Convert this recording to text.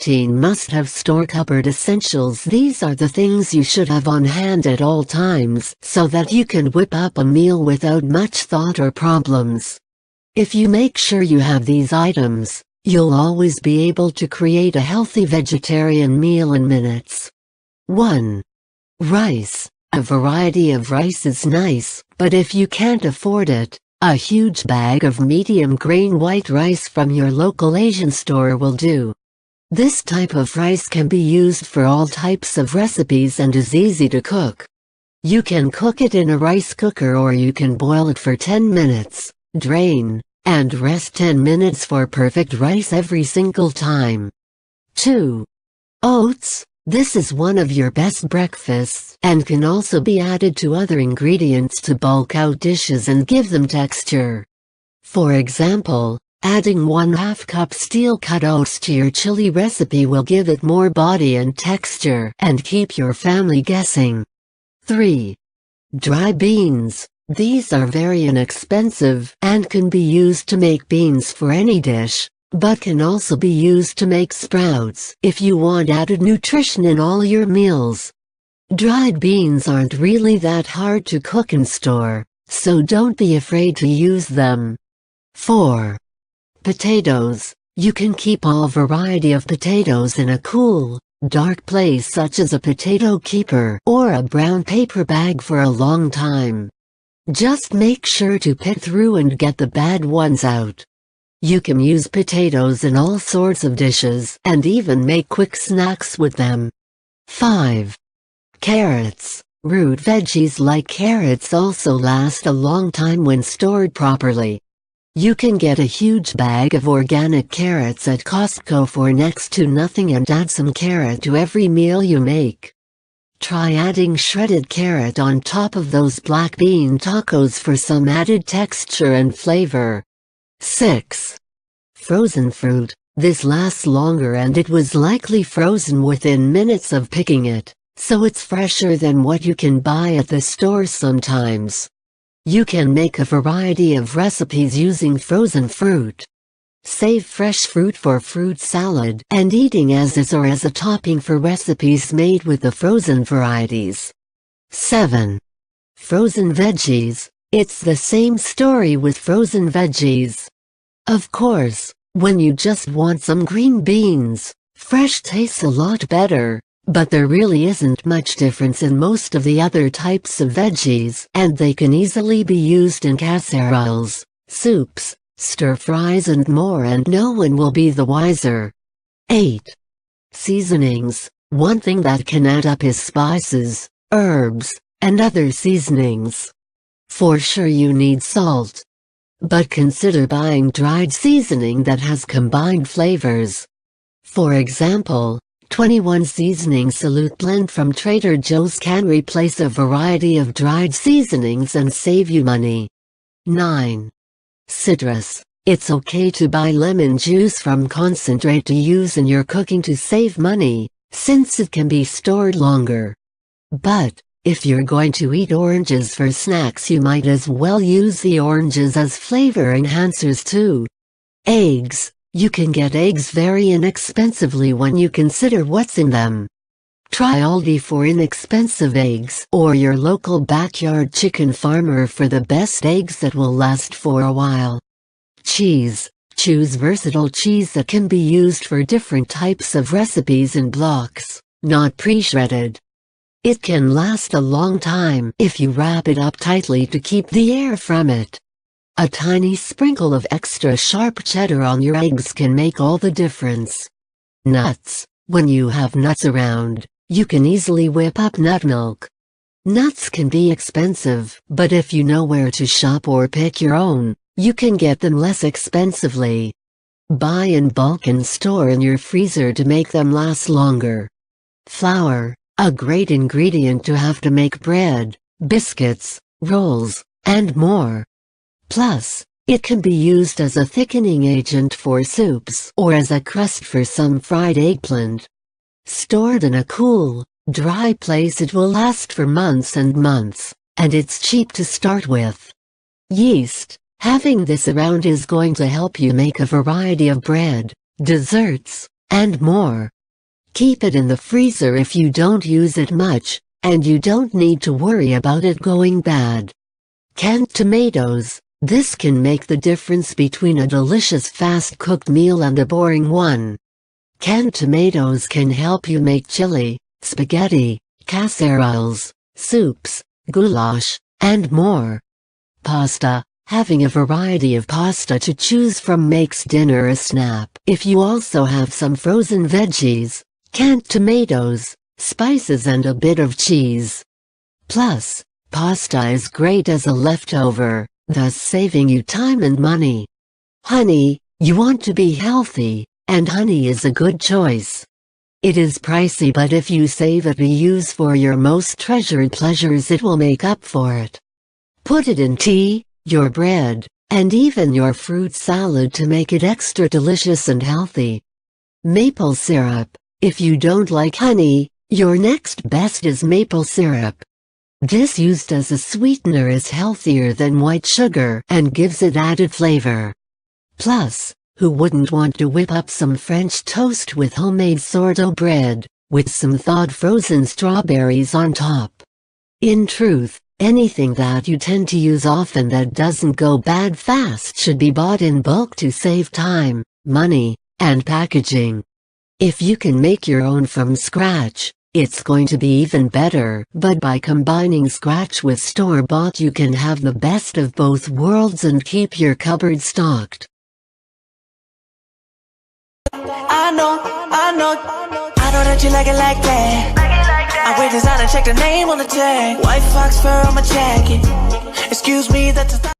13 must-have store cupboard essentials. These are the things you should have on hand at all times so that you can whip up a meal without much thought or problems. If you make sure you have these items, you'll always be able to create a healthy vegetarian meal in minutes. 1. Rice. A variety of rice is nice, but if you can't afford it, a huge bag of medium-grain white rice from your local Asian store will do. This type of rice can be used for all types of recipes and is easy to cook. You can cook it in a rice cooker or you can boil it for 10 minutes, drain, and rest 10 minutes for perfect rice every single time. 2. Oats. This is one of your best breakfasts and can also be added to other ingredients to bulk out dishes and give them texture. For example, adding 1/2 cup steel-cut oats to your chili recipe will give it more body and texture and keep your family guessing. 3. Dry beans. These are very inexpensive and can be used to make beans for any dish, but can also be used to make sprouts if you want added nutrition in all your meals. Dried beans aren't really that hard to cook and store, so don't be afraid to use them. 4. Potatoes. You can keep all variety of potatoes in a cool, dark place such as a potato keeper or a brown paper bag for a long time. Just make sure to pick through and get the bad ones out. You can use potatoes in all sorts of dishes and even make quick snacks with them. 5. Carrots. Root veggies like carrots also last a long time when stored properly. You can get a huge bag of organic carrots at Costco for next to nothing and add some carrot to every meal you make. Try adding shredded carrot on top of those black bean tacos for some added texture and flavor. 6. Frozen fruit. This lasts longer and it was likely frozen within minutes of picking it, so it's fresher than what you can buy at the store sometimes. You can make a variety of recipes using frozen fruit. Save fresh fruit for fruit salad and eating as is or as a topping for recipes made with the frozen varieties. 7. Frozen veggies. It's the same story with frozen veggies. Of course, when you just want some green beans, fresh tastes a lot better, but there really isn't much difference in most of the other types of veggies and they can easily be used in casseroles, soups, stir-fries and more and no one will be the wiser. 8. Seasonings. One thing that can add up is spices, herbs, and other seasonings. For sure you need salt. But consider buying dried seasoning that has combined flavors. For example, 21 Seasoning Salute Blend from Trader Joe's can replace a variety of dried seasonings and save you money. 9. Citrus. It's okay to buy lemon juice from concentrate to use in your cooking to save money, since it can be stored longer. But, if you're going to eat oranges for snacks you might as well use the oranges as flavor enhancers too. Eggs. You can get eggs very inexpensively when you consider what's in them. Try Aldi for inexpensive eggs or your local backyard chicken farmer for the best eggs that will last for a while. Cheese. Choose versatile cheese that can be used for different types of recipes in blocks, not pre-shredded. It can last a long time if you wrap it up tightly to keep the air from it. A tiny sprinkle of extra sharp cheddar on your eggs can make all the difference. Nuts. When you have nuts around, you can easily whip up nut milk. Nuts can be expensive, but if you know where to shop or pick your own, you can get them less expensively. Buy in bulk and store in your freezer to make them last longer. Flour. A great ingredient to have to make bread, biscuits, rolls, and more. Plus, it can be used as a thickening agent for soups or as a crust for some fried eggplant. Stored in a cool, dry place it will last for months and months, and it's cheap to start with. Yeast. Having this around is going to help you make a variety of bread, desserts, and more. Keep it in the freezer if you don't use it much, and you don't need to worry about it going bad. Canned tomatoes. This can make the difference between a delicious fast-cooked meal and a boring one. Canned tomatoes can help you make chili, spaghetti, casseroles, soups, goulash, and more. Pasta. Having a variety of pasta to choose from makes dinner a snap. If you also have some frozen veggies, canned tomatoes, spices and a bit of cheese. Plus, pasta is great as a leftover, thus saving you time and money. Honey. You want to be healthy, and honey is a good choice. It is pricey, but if you save it to use for your most treasured pleasures, it will make up for it. Put it in tea, your bread, and even your fruit salad to make it extra delicious and healthy. Maple syrup. If you don't like honey, your next best is maple syrup. This used as a sweetener is healthier than white sugar and gives it added flavor. Plus, who wouldn't want to whip up some French toast with homemade sourdough bread, with some thawed frozen strawberries on top? In truth, anything that you tend to use often that doesn't go bad fast should be bought in bulk to save time, money, and packaging. If you can make your own from scratch, it's going to be even better, but by combining scratch with store-bought you can have the best of both worlds and keep your cupboard stocked. I know that you like it like that. I wear designer, check the name on the tag. White fox fur on my jacket.